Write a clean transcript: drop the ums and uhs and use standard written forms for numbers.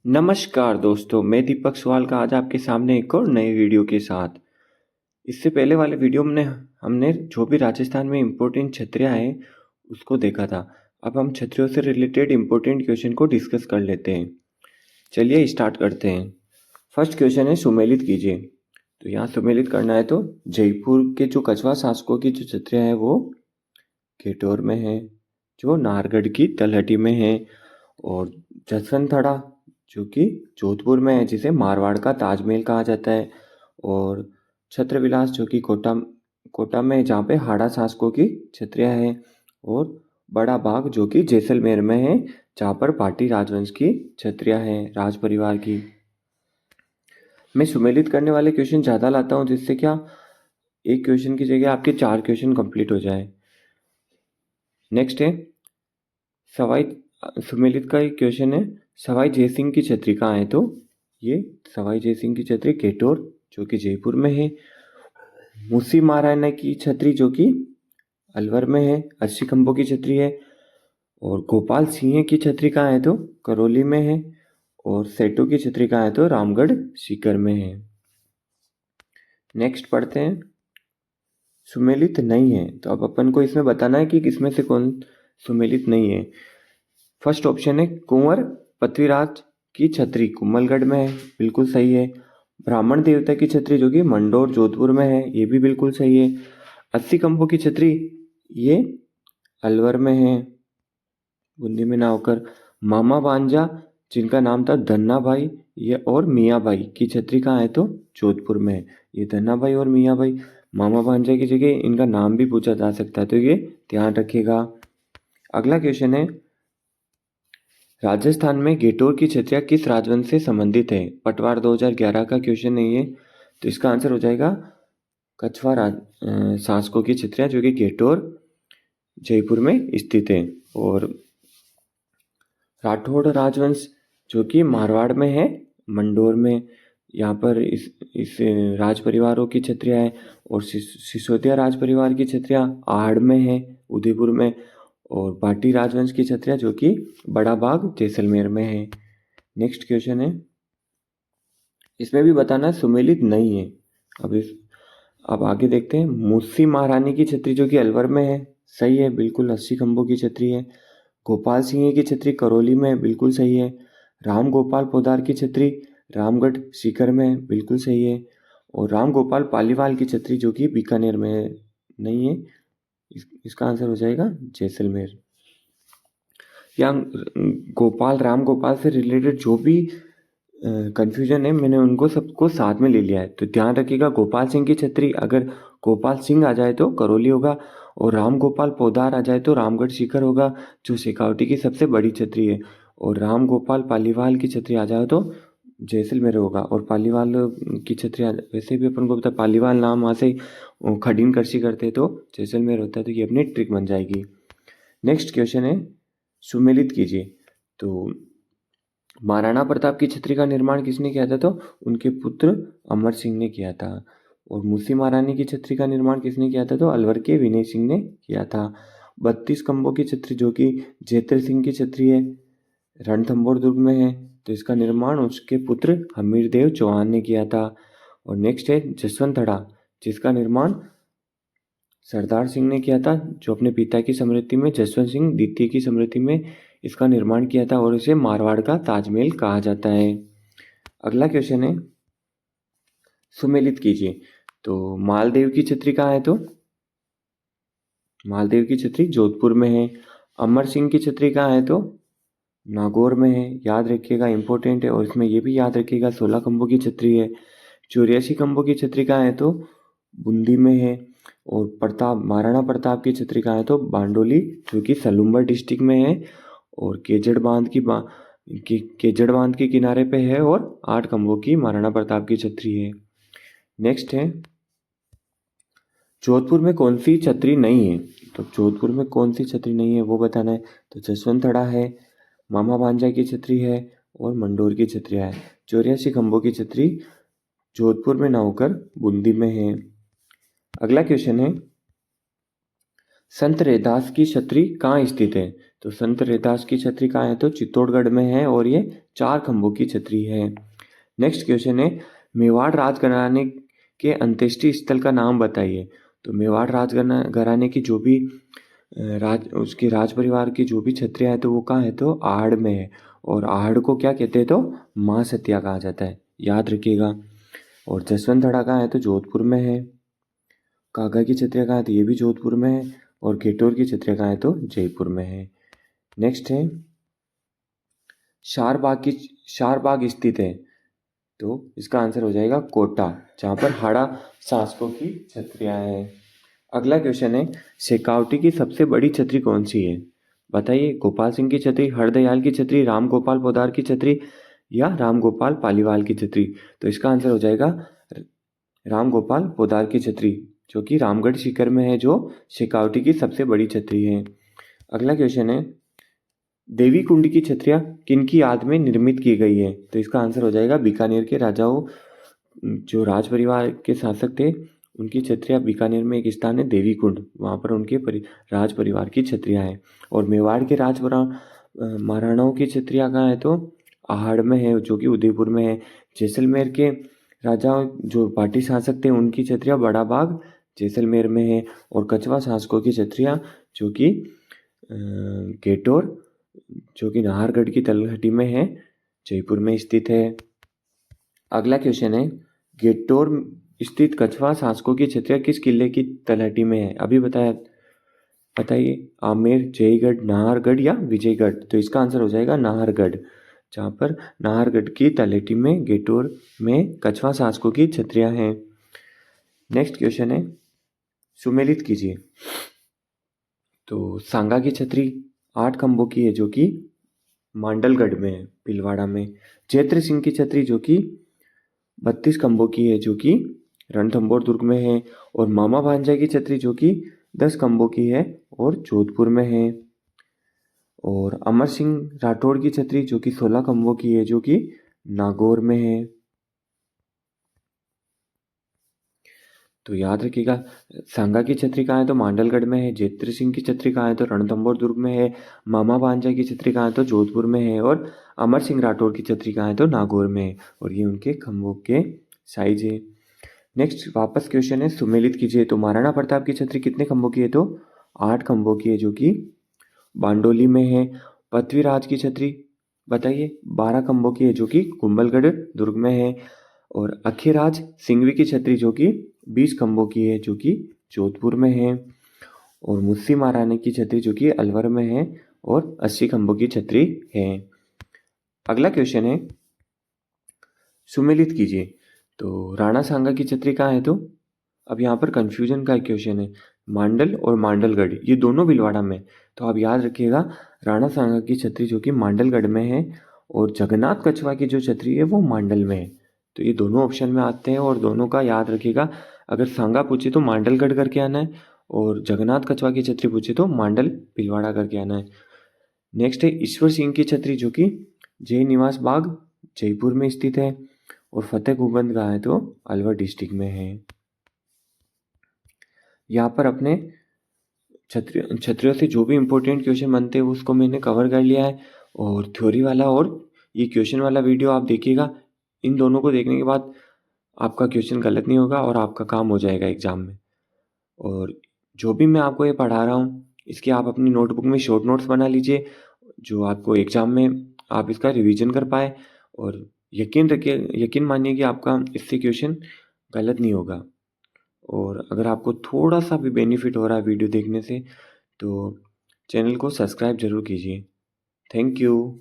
नमस्कार दोस्तों, मैं दीपक सवाल का आज आपके सामने एक और नए वीडियो के साथ। इससे पहले वाले वीडियो में हमने जो भी राजस्थान में इम्पोर्टेंट छतरियाँ हैं उसको देखा था। अब हम छतरियों से रिलेटेड इम्पोर्टेंट क्वेश्चन को डिस्कस कर लेते हैं। चलिए स्टार्ट करते हैं। फर्स्ट क्वेश्चन है सुमेलित कीजिए। तो यहाँ सुमेलित करना है तो जयपुर के जो कछवा शासकों की जो छतरियाँ हैं वो केटोर में है, जो नाहरगढ़ की तलहटी में है, और जसवंतथड़ा जो कि जोधपुर में है जिसे मारवाड़ का ताजमहल कहा जाता है, और छत्रविलास जो कि कोटा में जहाँ पे हाड़ा शासकों की छतरियाँ हैं, और बड़ा बाग जो कि जैसलमेर में है जहाँ पर पाटी राजवंश की छतरियाँ हैं राज परिवार की। मैं सुमेलित करने वाले क्वेश्चन ज़्यादा लाता हूँ जिससे क्या एक क्वेश्चन की जगह आपके 4 क्वेश्चन कंप्लीट हो जाए। नेक्स्ट है सवाई सुमेलित का एक क्वेश्चन है, सवाई जयसिंह की छतरी कहाँ है? तो ये सवाई जयसिंह की छतरी केटोर जो कि जयपुर में है। मुसी महाराणा की छतरी जो कि अलवर में है, 80 खंभों की छतरी है। और गोपाल सिंह की छतरी कहाँ है? तो करौली में है। और सेठों की छतरी कहाँ है? तो रामगढ़ सीकर में है। नेक्स्ट पढ़ते हैं, सुमेलित नहीं है। तो अब अपन को इसमें बताना है कि किसमें से कौन सुमेलित नहीं है। फर्स्ट ऑप्शन है कुंवर पृथ्वीराज की छतरी कुंभलगढ़ में है, बिल्कुल सही है। ब्राह्मण देवता की छतरी जो कि मंडोर जोधपुर में है, ये भी बिल्कुल सही है। 80 खंभों की छतरी ये अलवर में है, बूंदी में ना होकर। मामा भांजा जिनका नाम था धन्ना भाई ये और मियाँ भाई की छतरी कहाँ है? तो जोधपुर में है। ये धन्ना भाई और मियाँ भाई मामा भांजा की जगह इनका नाम भी पूछा जा सकता है, तो ये ध्यान रखिएगा। अगला क्वेश्चन है, राजस्थान में गेटोर की छतरियाँ किस राजवंश से संबंधित है? पटवार 2011 का क्वेश्चन है ये। तो इसका आंसर हो जाएगा कछवा शासकों की छतरियाँ जो कि गेटोर जयपुर में स्थित है। और राठौड़ राजवंश जो कि मारवाड़ में है, मंडोर में। यहाँ पर इस राज परिवारों की छतरियाँ हैं। और सिसोदिया राज परिवार की छतरियाँ आहड़ में है, उदयपुर में। और भाटी राजवंश की छतरियाँ जो कि बड़ा बाग जैसलमेर में है। नेक्स्ट क्वेश्चन है, इसमें भी बताना सुमेलित नहीं है। अब आगे देखते हैं, मुस्सी महारानी की छतरी जो कि अलवर में है, सही है, बिल्कुल 80 खंभों की छतरी है। गोपाल सिंह की छतरी करौली में है, बिल्कुल सही है। राम गोपाल पोदार की छतरी रामगढ़ सीकर में है, बिल्कुल सही है। और राम गोपाल पालीवाल की छतरी जो कि बीकानेर में है, नहीं है। इसका आंसर हो जाएगा जैसलमेर। या राम गोपाल से रिलेटेड जो भी कन्फ्यूजन है मैंने उनको सबको साथ में ले लिया है, तो ध्यान रखिएगा। गोपाल सिंह की छतरी अगर गोपाल सिंह आ जाए तो करौली होगा, और राम गोपाल पोदार आ जाए तो रामगढ़ सीकर होगा जो शेखावटी की सबसे बड़ी छतरी है। और राम गोपाल पालीवाल की छतरी आ जाए तो जैसलमेर होगा। और पालीवाल की छतरी वैसे भी अपन को पता पालीवाल नाम वहाँ से खडीन करसी करते तो जैसलमेर होता है, तो ये अपनी ट्रिक बन जाएगी। नेक्स्ट क्वेश्चन है, सुमेलित कीजिए। तो महाराणा प्रताप की छतरी का निर्माण किसने किया था? तो उनके पुत्र अमर सिंह ने किया था। और मुसी महारानी की छतरी का निर्माण किसने किया था? तो अलवर के विनय सिंह ने किया था। 32 खंभों की छतरी जो कि जेतर सिंह की छतरी है, रणथंभौर दुर्ग में है, तो इसका निर्माण उसके पुत्र हमीरदेव चौहान ने किया था। और नेक्स्ट है जसवंतथड़ा, जिसका निर्माण सरदार सिंह ने किया था, जो अपने पिता की स्मृति में जसवंत सिंह द्वितीय की स्मृति में इसका निर्माण किया था, और इसे मारवाड़ का ताजमहल कहा जाता है। अगला क्वेश्चन है, सुमेलित कीजिए। तो मालदेव की छतरी कहाँ है? तो मालदेव की छतरी जोधपुर में है। अमर सिंह की छतरी कहाँ है? तो नागौर में है, याद रखिएगा, इंपॉर्टेंट है। और इसमें यह भी याद रखिएगा 16 खंभों की छतरी है। 84 खंभों की छतरी कहाँ है? तो बूंदी में है। और महाराणा प्रताप की छतरी कहाँ है? तो बांडोली जो कि सलूम्बर डिस्ट्रिक्ट में है। और केजड़ बांध के किनारे पे है, और 8 खंभों की महाराणा प्रताप की छतरी है। नेक्स्ट है, जोधपुर में कौन सी छतरी नहीं है? तो जोधपुर में कौन सी छतरी नहीं है वो बताना है। तो जसवंतथड़ा है, मामा भांजा की छतरी है, और मंडोर की छतरियाँ है। 84 खंभों की छतरी जोधपुर में ना होकर बूंदी में है। अगला क्वेश्चन है, संत रैदास की छतरी कहाँ स्थित है? तो संत रैदास की छतरी कहाँ है? तो चित्तौड़गढ़ में है और ये 4 खंभों की छतरी है। नेक्स्ट क्वेश्चन है, मेवाड़ राजघराने के अंत्येष्टि स्थल का नाम बताइए। तो मेवाड़ राजघराने की जो भी उसके राज परिवार की जो भी छत्रियाँ है तो वो कहाँ है? तो आहड़ में है। और आहड़ को क्या कहते हैं? तो माँ सत्या कहा जाता है, याद रखिएगा। और जसवंतगढ़ कहाँ है? तो जोधपुर में है। कागा की छत्रियाँ कहाँ है? तो ये भी जोधपुर में है। और गेटोर की छत्रियाँ कहाँ है? तो जयपुर में है। नेक्स्ट है, शारबाग स्थित है। तो इसका आंसर हो जाएगा कोटा, जहाँ पर हाड़ा शासकों की छत्रियाँ हैं। अगला क्वेश्चन है, शेखावटी की सबसे बड़ी छतरी कौन सी है? बताइए। गोपाल सिंह की छतरी, हरदयाल की छतरी, राम गोपाल पोदार की छतरी या राम गोपाल पालीवाल की छतरी? तो इसका आंसर हो जाएगा राम गोपाल पोदार की छतरी, जो कि रामगढ़ सीकर में है, जो शेखावटी की सबसे बड़ी छतरी है। अगला क्वेश्चन है, देवी कुंड की छतरियाँ किनकी याद में निर्मित की गई है? तो इसका आंसर हो जाएगा बीकानेर के राजाओं, जो राज परिवार के शासक थे, उनकी छतरियाँ बीकानेर में एक स्थान है देवी कुंड, वहाँ पर उनके राज परिवार की छतरियाँ हैं। और मेवाड़ के महाराणाओं की छतरियाँ कहाँ है? तो आहड़ में है, जो कि उदयपुर में है। जैसलमेर के राजा जो पाटी शासक थे, उनकी छतरियाँ बड़ा बाग जैसलमेर में है। और कछवा शासकों की छतरियाँ जो कि गेटोर, जो कि नाहरगढ़ की तलहटी में है, जयपुर में स्थित है। अगला क्वेश्चन है, गेटोर स्थित कछवा शासकों की छतरियाँ किस किले की तलहटी में है? अभी बताइए। आमेर, जयगढ़, नाहरगढ़ या विजयगढ़? तो इसका आंसर हो जाएगा नाहरगढ़, जहाँ पर नाहरगढ़ की तलहटी में गेटोर में कछवा शासकों की छतरियाँ हैं। नेक्स्ट क्वेश्चन है, सुमेलित कीजिए। तो सांगा की छतरी 8 खंभों की है, जो कि मांडलगढ़ में है, भीलवाड़ा में। चैत्र सिंह की छतरी जो कि 32 खंभों की है, जो कि रणथंभौर दुर्ग में है। और मामा भांजा की छतरी जो कि 10 खंभों की है और जोधपुर में है। और अमर सिंह राठौड़ की छतरी जो कि 16 खंभों की है, जो कि नागौर में है। तो याद रखिएगा, सांगा की छतरी कहाँ है? तो मांडलगढ़ में है। जेत्र सिंह की छतरी कहाँ है? तो रणथंभौर दुर्ग में है। मामा भांजा की छतरी कहाँ है? तो जोधपुर में है। और अमर सिंह राठौड़ की छतरी कहाँ है? तो नागौर में है। और ये उनके खंभों के साइज है। नेक्स्ट वापस क्वेश्चन है, सुमेलित कीजिए। तो महाराणा प्रताप की छतरी कितने खंभों की है? तो 8 खंभों की है, जो कि बांडोली में है। पृथ्वीराज की छतरी बताइए 12 खंभों की है, जो कि कुंभलगढ़ दुर्ग में है। और अखीराज सिंघवी की छतरी जो कि 20 खंभों की है, जो कि जोधपुर में है। और मुस्सी महारानी की छतरी जो कि अलवर में है और 80 खंभों की छतरी है। अगला क्वेश्चन है, सुमेलित कीजिए। तो राणा सांगा की छतरी कहाँ है? तो अब यहाँ पर कंफ्यूजन का क्वेश्चन है, मांडल और मांडलगढ़ ये दोनों भीलवाड़ा में। तो आप याद रखिएगा, राणा सांगा की छतरी जो कि मांडलगढ़ में है और जगन्नाथ कछवा की जो छतरी है वो मांडल में है। तो ये दोनों ऑप्शन में आते हैं और दोनों का याद रखिएगा। अगर सांगा पूछे तो मांडलगढ़ करके आना है, और जगन्नाथ कछवा की छतरी पूछे तो मांडल भीलवाड़ा करके आना है। नेक्स्ट है ईश्वर सिंह की छतरी जो कि जय निवास बाग जयपुर में स्थित है। और फतेह कुबंद कहाँ है? तो अलवर डिस्ट्रिक्ट में है। यहाँ पर अपने छतरियों से जो भी इम्पोर्टेंट क्वेश्चन बनते हैं उसको मैंने कवर कर लिया है। और थ्योरी वाला और ये क्वेश्चन वाला वीडियो आप देखिएगा। इन दोनों को देखने के बाद आपका क्वेश्चन गलत नहीं होगा और आपका काम हो जाएगा एग्जाम में। और जो भी मैं आपको ये पढ़ा रहा हूँ, इसके आप अपनी नोटबुक में शॉर्ट नोट्स बना लीजिए, जो आपको एग्जाम में आप इसका रिवीजन कर पाए। और यकीन मानिए कि आपका इससे क्वेश्चन गलत नहीं होगा। और अगर आपको थोड़ा सा भी बेनिफिट हो रहा है वीडियो देखने से, तो चैनल को सब्सक्राइब ज़रूर कीजिए। Thank you.